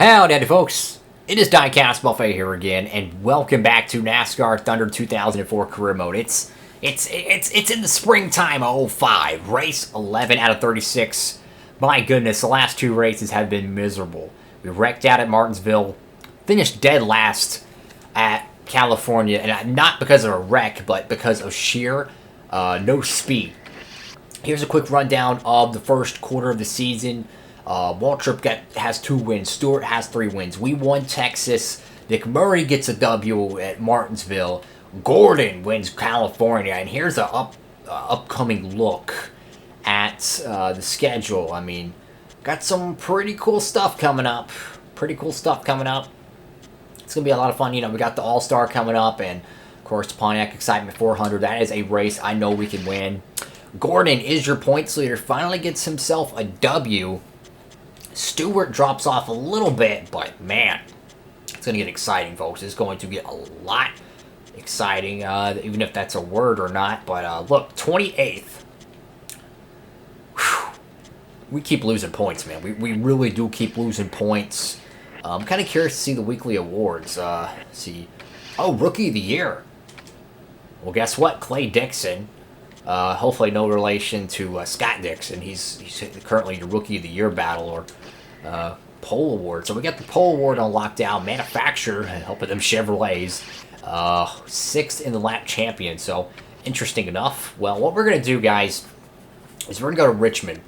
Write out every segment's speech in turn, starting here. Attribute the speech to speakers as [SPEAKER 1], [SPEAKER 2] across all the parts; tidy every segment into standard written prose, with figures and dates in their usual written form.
[SPEAKER 1] Howdy, folks. It is DIECAST Buffet here again, and welcome back to NASCAR Thunder 2004 Career Mode. It's in the springtime of 05, race 11 out of 36. My goodness, the last two races have been miserable. We wrecked out at Martinsville, finished dead last at California, and not because of a wreck, but because of sheer no speed. Here's a quick rundown of the first quarter of the season. Waltrip has 2 wins. Stewart has 3 wins. We won Texas. Nick Murray gets a W at Martinsville. Gordon wins California. And here's an upcoming look at the schedule. I mean, got some pretty cool stuff coming up. It's going to be a lot of fun. You know, we got the All-Star coming up. And, of course, the Pontiac Excitement 400. That is a race I know we can win. Gordon is your points leader. Finally gets himself a W. Stewart drops off a little bit, but man, it's going to get exciting, folks. It's going to get a lot exciting, even if that's a word or not. But look, 28th. Whew. We keep losing points, man. We really do keep losing points. I'm kind of curious to see the weekly awards. See. Oh, Rookie of the Year. Well, guess what? Clay Dixon. Hopefully no relation to Scott Dixon. He's currently the Rookie of the Year battle or Pole Award. So we got the Pole Award on lockdown. Manufacturer, helping them Chevrolets. 6th in the lap champion. So interesting enough. Well, what we're going to do, guys, is we're going to go to Richmond.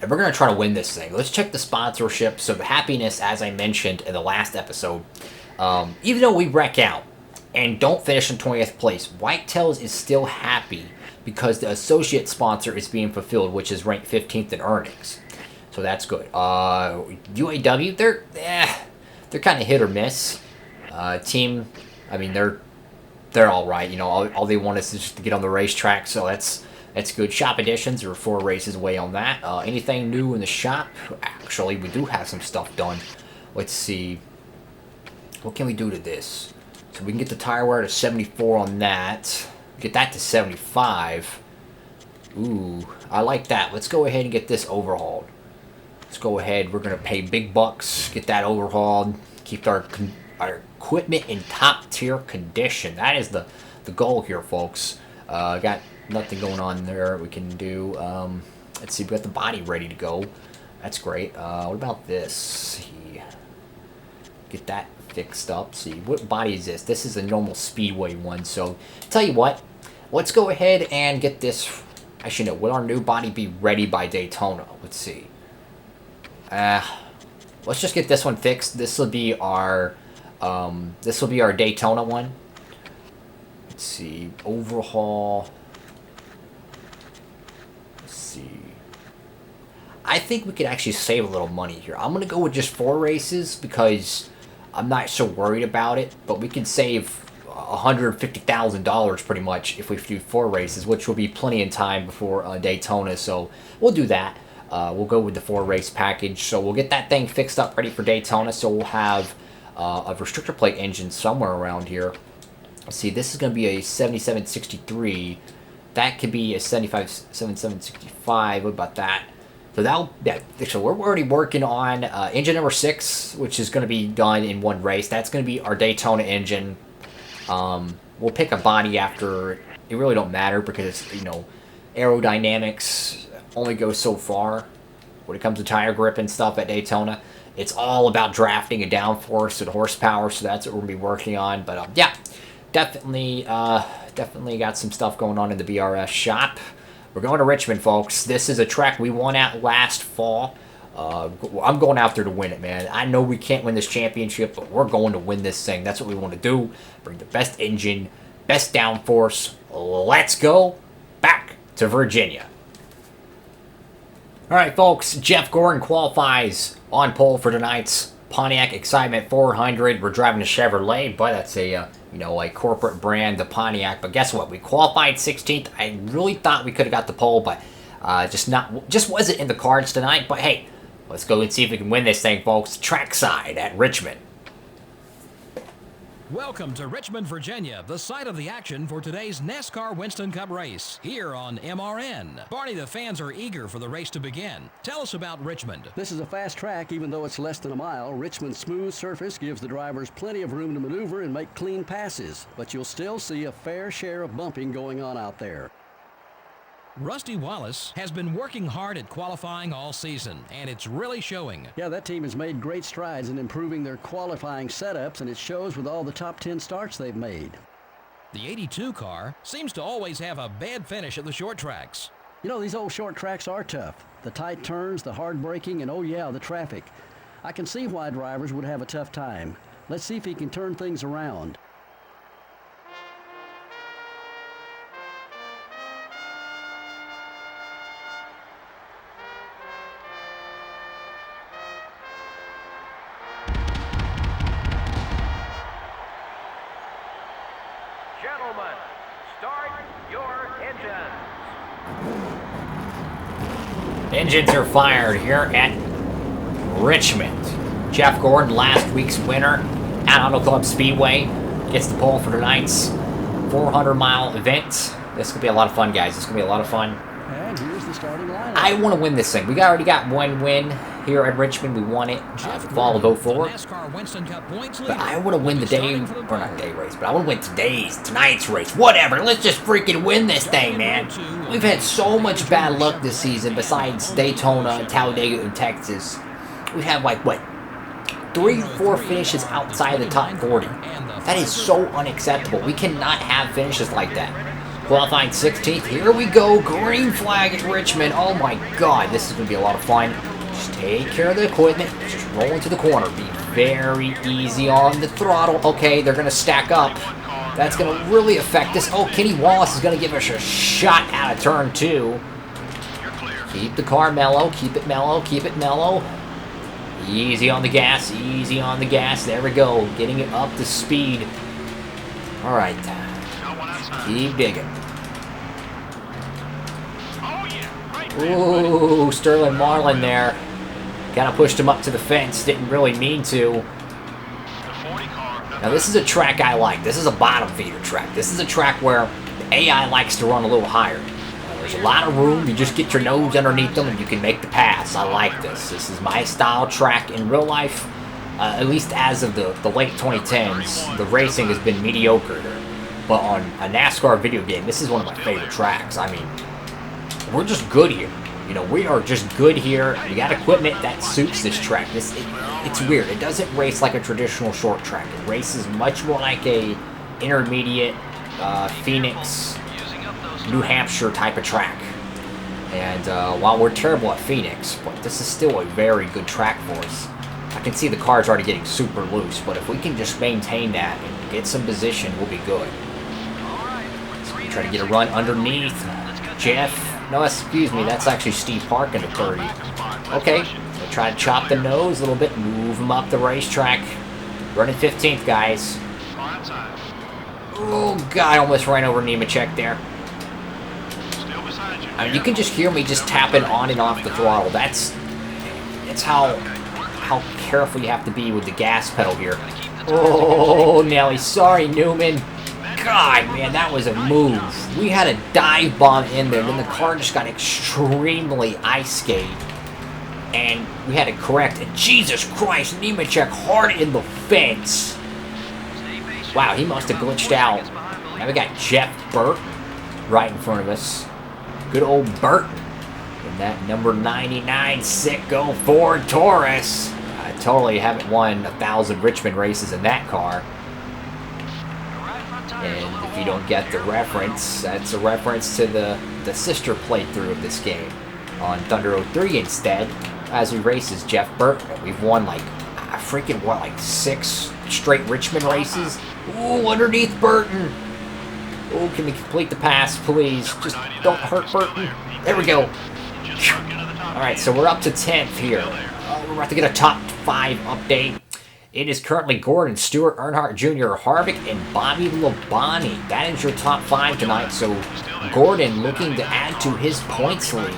[SPEAKER 1] And we're going to try to win this thing. Let's check the sponsorship. So the Happiness, as I mentioned in the last episode, even though we wreck out and don't finish in 20th place, Whitetails is still happy because the associate sponsor is being fulfilled, which is ranked 15th in earnings. So that's good. UAW, they're kind of hit or miss. Team, I mean, they're all right. You know, all they want is just to get on the racetrack, so that's good. Shop Editions, there are 4 races away on that. Anything new in the shop? Actually, we do have some stuff done. Let's see. What can we do to this? So we can get the tire wear to 74 on that. Get that to 75. Ooh, I like that. Let's go ahead and get this overhauled. Let's go ahead. We're going to pay big bucks. Get that overhauled. Keep our equipment in top tier condition. That is the goal here, folks. Got nothing going on there we can do. Let's see. We got the body ready to go. That's great. What about this? Get that fixed up. See, what body is this? This is a normal Speedway one. So, tell you what, let's go ahead and get this. Actually, no. Will our new body be ready by Daytona? Let's see. Let's just get this one fixed. This will be our Daytona one. Let's see. Overhaul. Let's see. I think we could actually save a little money here. I'm gonna go with just 4 races because I'm not so worried about it, but we can save $150,000 pretty much if we do 4 races, which will be plenty in time before Daytona. So we'll do that. We'll go with the 4 race package. So we'll get that thing fixed up, ready for Daytona. So we'll have a restrictor plate engine somewhere around here. Let's see, this is going to be a 7763. That could be a 7765. What about that? So so we're already working on engine number 6, which is going to be done in 1 race. That's going to be our Daytona engine. We'll pick a body after. It really don't matter because, you know, aerodynamics only go so far when it comes to tire grip and stuff at Daytona. It's all about drafting and downforce and horsepower, so that's what we're going to be working on. But yeah, definitely got some stuff going on in the BRS shop. We're going to Richmond, folks. This is a track we won at last fall. I'm going out there to win it, man. I know we can't win this championship, but we're going to win this thing. That's what we want to do. Bring the best engine, best downforce. Let's go back to Virginia. All right, folks. Jeff Gordon qualifies on pole for tonight's Pontiac Excitement 400. We're driving a Chevrolet, but that's a a corporate brand, the Pontiac. But guess what? We qualified 16th. I really thought we could have got the pole, but just wasn't in the cards tonight. But hey, let's go and see if we can win this thing, folks. Trackside at Richmond.
[SPEAKER 2] Welcome to Richmond, Virginia, the site of the action for today's NASCAR Winston Cup race, here on MRN. Barney, the fans are eager for the race to begin. Tell us about Richmond.
[SPEAKER 3] This is a fast track, even though it's less than a mile. Richmond's smooth surface gives the drivers plenty of room to maneuver and make clean passes, but you'll still see a fair share of bumping going on out there.
[SPEAKER 2] Rusty Wallace has been working hard at qualifying all season, and it's really showing.
[SPEAKER 3] Yeah, that team has made great strides in improving their qualifying setups, and it shows with all the top 10 starts they've made.
[SPEAKER 2] The 82 car seems to always have a bad finish at the short tracks.
[SPEAKER 3] You know, these old short tracks are tough. The tight turns, the hard braking, and oh yeah, the traffic. I can see why drivers would have a tough time. Let's see if he can turn things around.
[SPEAKER 4] Gentlemen, start your engines.
[SPEAKER 1] Engines are fired here at Richmond. Jeff Gordon, last week's winner at Auto Club Speedway, gets the pole for tonight's 400-mile event. This could be a lot of fun, guys. This could be a lot of fun.
[SPEAKER 3] And here's the starting lineup.
[SPEAKER 1] I want to win this thing. We already got one win here at Richmond. We won it. Fall to vote for. But I want to win the day, or not day race, but I want to win tonight's race. Whatever. Let's just freaking win this thing, man. We've had so much bad luck this season besides Daytona, Talladega, and Texas. We've had, like, what, 3-4 finishes outside the top 40. That is so unacceptable. We cannot have finishes like that. Qualifying 16th. Here we go. Green flag at Richmond. Oh my god. This is going to be a lot of fun. Just take care of the equipment. Just roll into the corner. Be very easy on the throttle. Okay, they're going to stack up. That's going to really affect us. Oh, Kenny Wallace is going to give us a shot out of turn 2. Keep the car mellow. Keep it mellow. Keep it mellow. Easy on the gas. Easy on the gas. There we go. Getting it up to speed. All right. Keep digging. Ooh, Sterling Marlin there. Kind of pushed him up to the fence. Didn't really mean to. Now, this is a track I like. This is a bottom feeder track. This is a track where the AI likes to run a little higher. There's a lot of room. You just get your nose underneath them and you can make the pass. I like this. This is my style track in real life. At least as of the late 2010s, the racing has been mediocre there. But on a NASCAR video game, this is one of my favorite tracks. I mean, we're just good here. You know, we are just good here. We got equipment that suits this track. It's weird. It doesn't race like a traditional short track. It races much more like a intermediate Phoenix, New Hampshire type of track. And while we're terrible at Phoenix, but this is still a very good track for us. I can see the car's already getting super loose, but if we can just maintain that and get some position, we'll be good. Try to get a run underneath Jeff. No, excuse me, that's actually Steve Parkin at 30. Okay, we'll try to chop the nose a little bit, move him up the racetrack. Running 15th, guys. Oh, God, I almost ran over Nemechek there. I mean, you can just hear me just tapping on and off the throttle. That's how careful you have to be with the gas pedal here. Oh, Nelly, sorry, Newman. God, man, that was a move. We had a dive bomb in there, then the car just got extremely ice-skate. And we had to correct it. Jesus Christ, Nemechek hard in the fence. Wow, he must have glitched out. Now we got Jeff Burton right in front of us. Good old Burton. And that number 99 sicko Ford Taurus. I totally haven't won 1,000 Richmond races in that car. And if you don't get the reference, that's a reference to the sister playthrough of this game on Thunder 03 instead, as we race as Jeff Burton. We've won like, like 6 straight Richmond races. Ooh, underneath Burton. Oh, can we complete the pass, please? Just don't hurt Burton. There we go. Alright, so we're up to 10th here. We're about to get a top 5 update. It is currently Gordon, Stewart, Earnhardt Jr., Harvick, and Bobby Labonte. That is your top 5 tonight. So Gordon looking to add to his points lead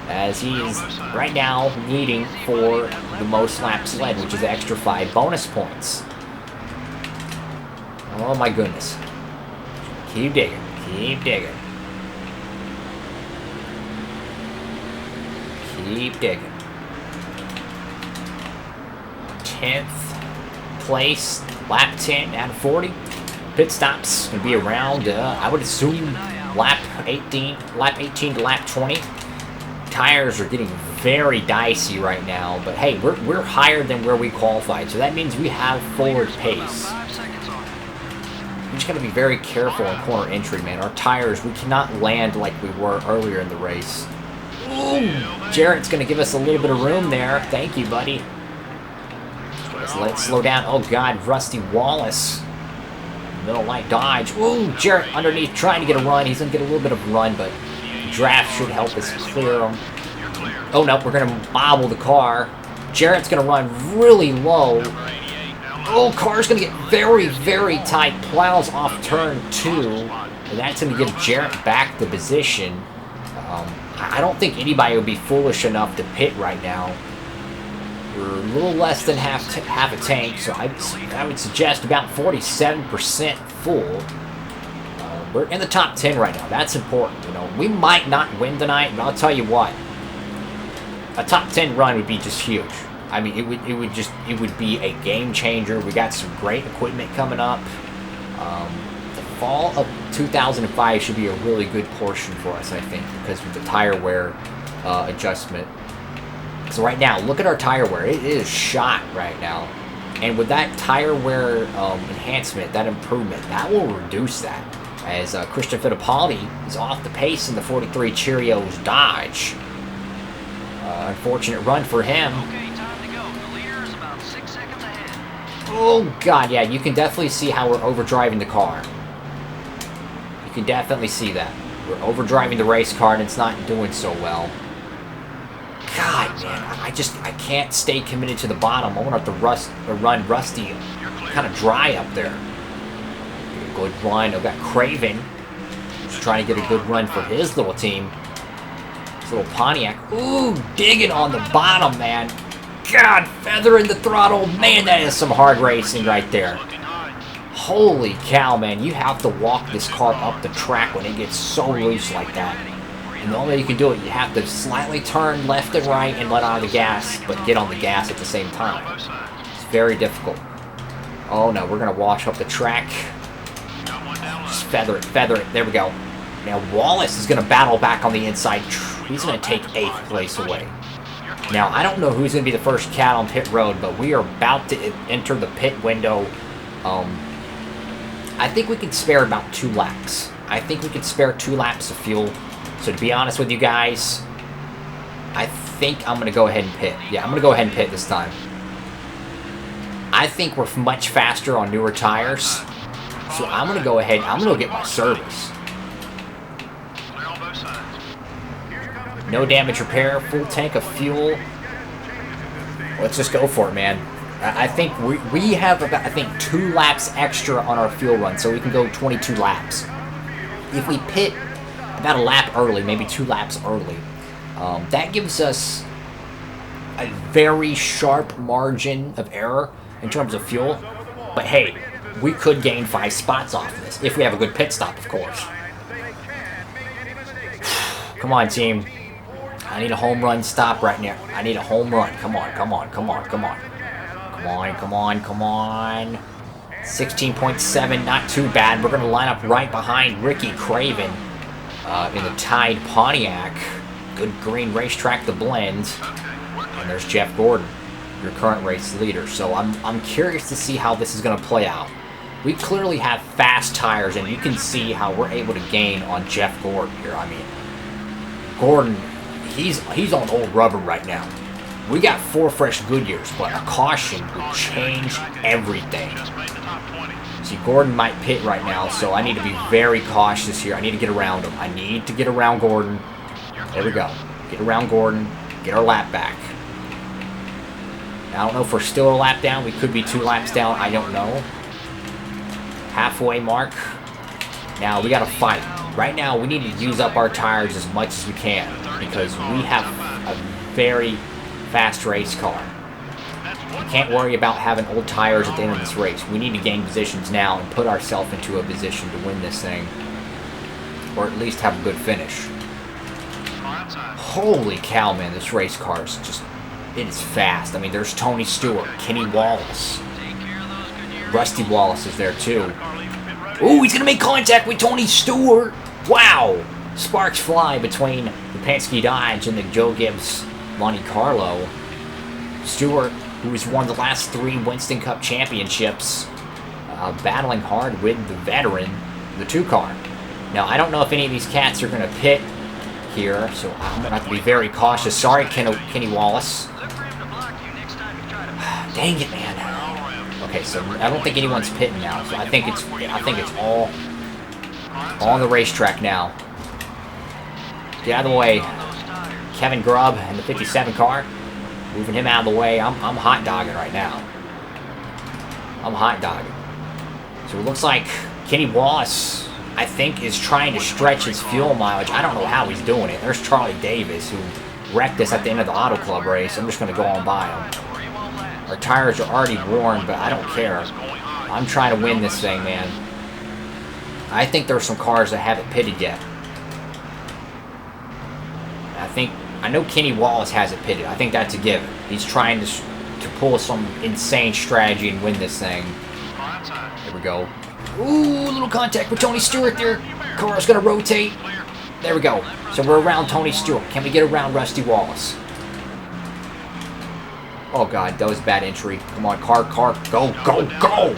[SPEAKER 1] as he is right now leading for the most laps led, which is the extra 5 bonus points. Oh my goodness. Keep digging. Keep digging. Keep digging. 10th place, lap 10 out of 40. Pit stops gonna be around, I would assume, lap 18 to lap 20. Tires are getting very dicey right now, but hey, we're higher than where we qualified, so that means we have forward pace. We just gotta be very careful in corner entry, man. Our tires, we cannot land like we were earlier in the race. Ooh, Jarrett's gonna give us a little bit of room there. Thank you, buddy. Let's slow down. Oh God, Rusty Wallace. Middle light dodge. Ooh, Jarrett underneath trying to get a run. He's gonna get a little bit of a run, but draft should help us clear him. Oh no, we're gonna bobble the car. Jarrett's gonna run really low. Oh, car's gonna get very, very tight. Plows off turn 2, and that's gonna give Jarrett back the position. I don't think anybody would be foolish enough to pit right now. We're a little less than half a tank, so I would suggest about 47% full. We're in the top 10 right now. That's important. You know, we might not win tonight, but I'll tell you what, a top 10 run would be just huge. I mean, it would be a game changer. We got some great equipment coming up. The fall of 2005 should be a really good portion for us, I think, because of the tire wear adjustment. So right now, look at our tire wear. It is shot right now. And with that tire wear enhancement, that improvement, that will reduce that. As Christian Fittipaldi is off the pace in the 43 Cheerios Dodge. Unfortunate run for him.
[SPEAKER 5] Okay, time to go. The leader is about 6 seconds ahead.
[SPEAKER 1] Oh God, yeah, you can definitely see how we're overdriving the car. You can definitely see that. We're overdriving the race car and it's not doing so well. God, man, I can't stay committed to the bottom. I want to run Rusty kind of dry up there. Get a good run. I've got Craven. He's trying to get a good run for his little team. His little Pontiac. Ooh, digging on the bottom, man. God, feathering the throttle. Man, that is some hard racing right there. Holy cow, man. You have to walk this car up the track when it gets so loose like that. And the only way you can do it, you have to slightly turn left and right and let out the gas, but get on the gas at the same time. It's very difficult. Oh no, we're going to wash up the track. Just feather it, feather it. There we go. Now Wallace is going to battle back on the inside. He's going to take 8th place away. Now, I don't know who's going to be the first cat on pit road, but we are about to enter the pit window. I think we can spare about 2 laps. I think we can spare 2 laps of fuel. So to be honest with you guys, I think I'm going to go ahead and pit. Yeah, I'm going to go ahead and pit this time. I think we're much faster on newer tires. So I'm going to go ahead, I'm going to go get my service. No damage repair, full tank of fuel. Let's just go for it, man. I think we have about, 2 laps extra on our fuel run, so we can go 22 laps. If we pit about a lap early, maybe 2 laps early, that gives us a very sharp margin of error in terms of fuel. But hey, we could gain 5 spots off of this, if we have a good pit stop, of course. Come on, team. I need a home run stop right now. I need a home run. Come on, come on, come on, come on. Come on, come on, come on. 16.7, not too bad. We're going to line up right behind Ricky Craven in the Tide Pontiac. Good green racetrack to blend. And there's Jeff Gordon, your current race leader. So I'm curious to see how this is going to play out. We clearly have fast tires, and you can see how we're able to gain on Jeff Gordon here. I mean, Gordon, he's on old rubber right now. We got 4 fresh Goodyears, but a caution would change everything. See, Gordon might pit right now, so I need to be very cautious here. I need to get around him. I need to get around Gordon. There we go. Get around Gordon. Get our lap back. Now, I don't know if we're still a lap down. We could be 2 laps down. I don't know. Halfway mark. Now, we got to fight. Right now, we need to use up our tires as much as we can because we have a very fast race car. We can't worry about having old tires at the end of this race. We need to gain positions now and put ourselves into a position to win this thing. Or at least have a good finish. Holy cow, man, this race car is just, it is fast. I mean, there's Tony Stewart, Kenny Wallace. Rusty Wallace is there too. Ooh, he's gonna make contact with Tony Stewart. Wow. Sparks fly between the Penske Dodge and the Joe Gibbs Monte Carlo. Stewart, who has won the last 3 Winston Cup championships, battling hard with the veteran, the 2-car. Now, I don't know if any of these cats are going to pit here, so I'm going to have to be very cautious. Sorry, Kenny Wallace. Dang it, man. Okay, so I don't think anyone's pitting now, so I think it's all on the racetrack now. Get out of the way. Kevin Grubb and the 57 car. Moving him out of the way. I'm hot dogging right now. I'm hot dogging. So it looks like Kenny Wallace, I think, is trying to stretch his fuel mileage. I don't know how he's doing it. There's Charlie Davis, who wrecked us at the end of the Auto Club race. I'm just going to go on by him. Our tires are already worn, but I don't care. I'm trying to win this thing, man. I think there's some cars that haven't pitted yet. I know Kenny Wallace hasn't pitted. I think that's a given. He's trying to pull some insane strategy and win this thing. There we go. Ooh, little contact with Tony Stewart there. Car's going to rotate. There we go. So we're around Tony Stewart. Can we get around Rusty Wallace? Oh, God. That was a bad entry. Come on, car. Go, go, go.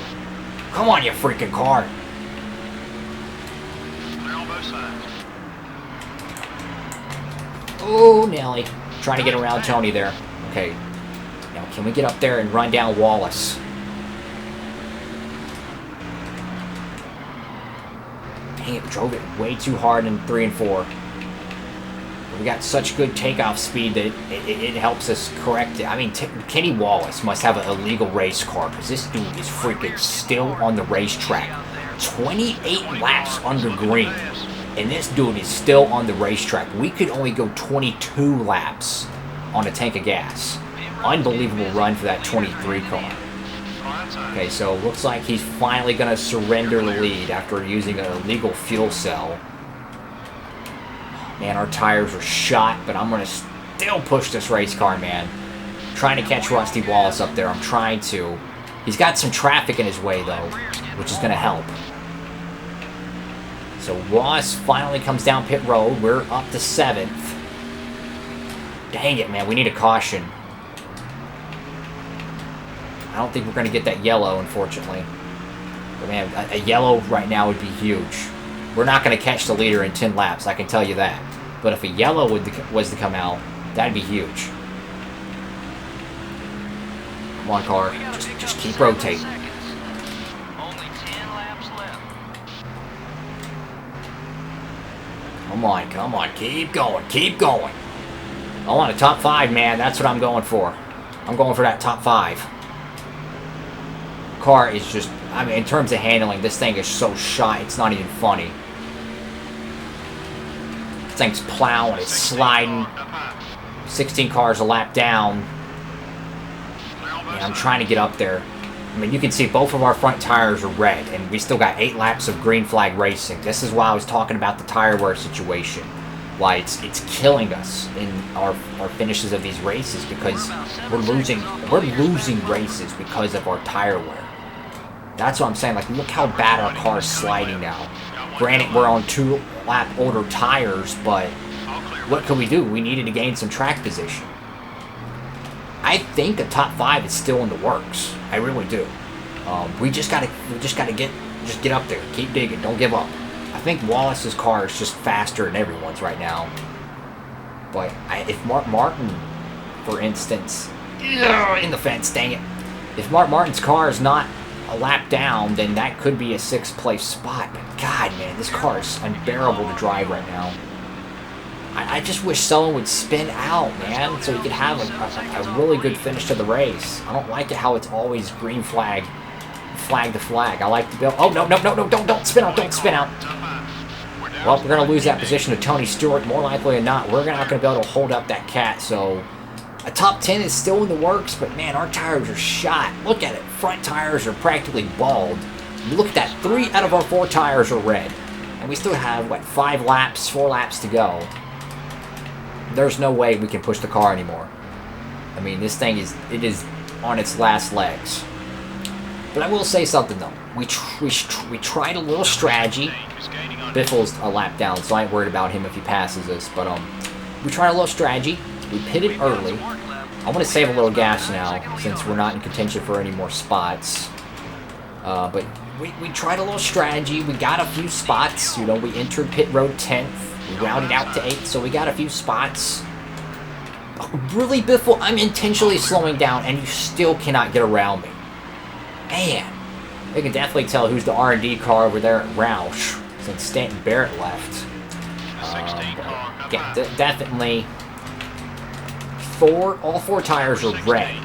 [SPEAKER 1] Come on, you freaking car. Oh, Nelly. Trying to get around Tony there. Okay. Now, can we get up there and run down Wallace? Dang it, we drove it way too hard in 3 and 4. We got such good takeoff speed that it helps us correct it. I mean, Kenny Wallace must have an illegal race car, because this dude is freaking still on the racetrack. 28 laps under green. And this dude is still on the racetrack. We could only go 22 laps on a tank of gas. Unbelievable run for that 23 car. Okay, so looks like he's finally going to surrender the lead after using an illegal fuel cell. Man, our tires are shot, but I'm going to still push this race car, man. I'm trying to catch Rusty Wallace up there. I'm trying to. He's got some traffic in his way, though, which is going to help. So Ross finally comes down pit road. We're up to 7th. Dang it, man. We need a caution. I don't think we're going to get that yellow, unfortunately. But, man, a yellow right now would be huge. We're not going to catch the leader in 10 laps, I can tell you that. But if a yellow was to come out, that'd be huge. Come on, car. Just keep rotating. Come on, keep going. I want a top 5, man, that's what I'm going for. I'm going for that top 5. Car is just, I mean, in terms of handling, this thing is so shot, it's not even funny. This thing's plowing, it's sliding. 16 cars a lap down. And I'm trying to get up there. I mean, you can see both of our front tires are red, and we still got 8 laps of green flag racing. This is why I was talking about the tire wear situation. Why it's killing us in our finishes of these races, because we're losing races because of our tire wear. That's what I'm saying. Like, look how bad our car is sliding now. Granted, we're on 2 lap older tires, but what could we do? We needed to gain some track position. I think a top 5 is still in the works. I really do. We just gotta get up there. Keep digging. Don't give up. I think Wallace's car is just faster than everyone's right now. But if Mark Martin, for instance, in the fence, dang it. If Mark Martin's car is not a lap down, then that could be a 6th place spot. But God, man, this car is unbearable to drive right now. I just wish someone would spin out, man, so we could have a really good finish to the race. I don't like it how it's always green flag to flag. I like to build. Oh, no, don't spin out, don't spin out. Well, we're going to lose that position to Tony Stewart. More likely than not, we're not going to be able to hold up that cat, so A top 10 is still in the works, but man, our tires are shot. Look at it. Front tires are practically bald. Look at that. 3 out of our 4 tires are red. And we still have, what, 4 laps to go. There's no way we can push the car anymore. I mean, this thing is on its last legs. But I will say something, though. We tried a little strategy. Biffle's a lap down, so I ain't worried about him if he passes us. But we tried a little strategy. We pitted early. I want to save a little gas now, since we're not in contention for any more spots. But we tried a little strategy. We got a few spots. You know, we entered pit road 10th. We rounded out to 8th, so we got a few spots. Really, Biffle, I'm intentionally slowing down, and you still cannot get around me. Man, they can definitely tell who's the R&D car over there at Roush, since Stanton Barrett left. Yeah, definitely. All 4 tires are red.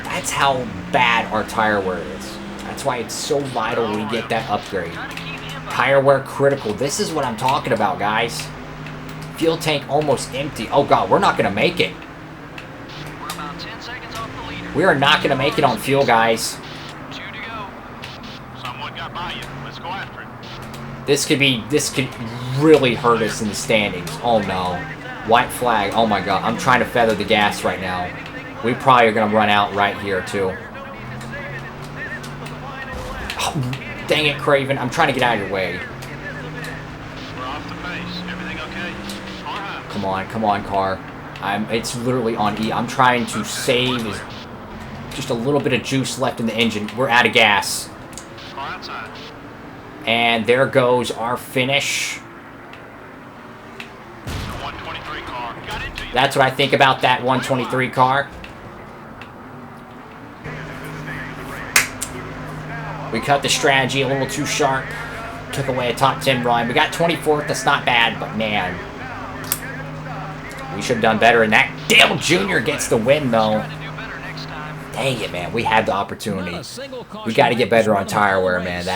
[SPEAKER 1] That's how bad our tire wear is. That's why it's so vital we get that upgrade. Tire wear critical. This is what I'm talking about, guys. Fuel tank almost empty. Oh god, we're not gonna make it.
[SPEAKER 5] We're about 10 seconds off the leader.
[SPEAKER 1] We are not gonna make it on fuel, guys.
[SPEAKER 5] 2 to go.
[SPEAKER 6] Someone got by you. Let's go after it.
[SPEAKER 1] This could really hurt us in the standings. Oh no. White flag. Oh my god. I'm trying to feather the gas right now. We probably are going to run out right here too. Oh, dang it, Craven. I'm trying to get out of your way.
[SPEAKER 6] We're off the pace. Everything okay? All right.
[SPEAKER 1] Come on, car. It's literally on E. I'm trying to save just a little bit of juice left in the engine. We're out of gas.
[SPEAKER 6] Car outside.
[SPEAKER 1] And there goes our finish. That's what I think about that 123 car. We cut the strategy a little too sharp. Took away a top 10 run. We got 24th. That's not bad, but man, we should have done better. And that Dale Jr. gets the win, though. Dang it, man. We had the opportunity. We got to get better on tire wear, man.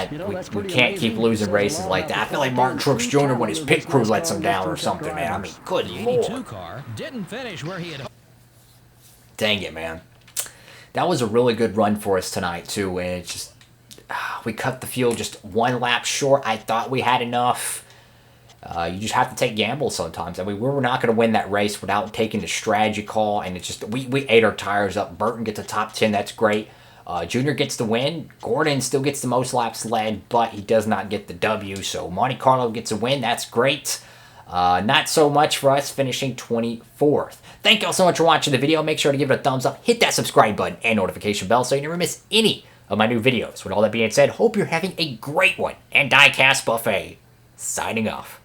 [SPEAKER 1] We can't keep losing races like that. I feel like Martin Truex Jr. when his pit crew lets him down or something, man. I mean, good lord.
[SPEAKER 2] Car didn't finish where he had.
[SPEAKER 1] Dang it, man. That was a really good run for us tonight, too. And it's just, we cut the fuel just 1 lap short. I thought we had enough. You just have to take gambles sometimes. I mean, we were not going to win that race without taking the strategy call, and it's just we ate our tires up. Burton gets a top 10. That's great. Junior gets the win. Gordon still gets the most laps led, but he does not get the W. So Monte Carlo gets a win. That's great. Not so much for us, finishing 24th. Thank you all so much for watching the video. Make sure to give it a thumbs up, hit that subscribe button and notification bell so you never miss any of my new videos. With all that being said, hope you're having a great one. And DIECAST Buffet, signing off.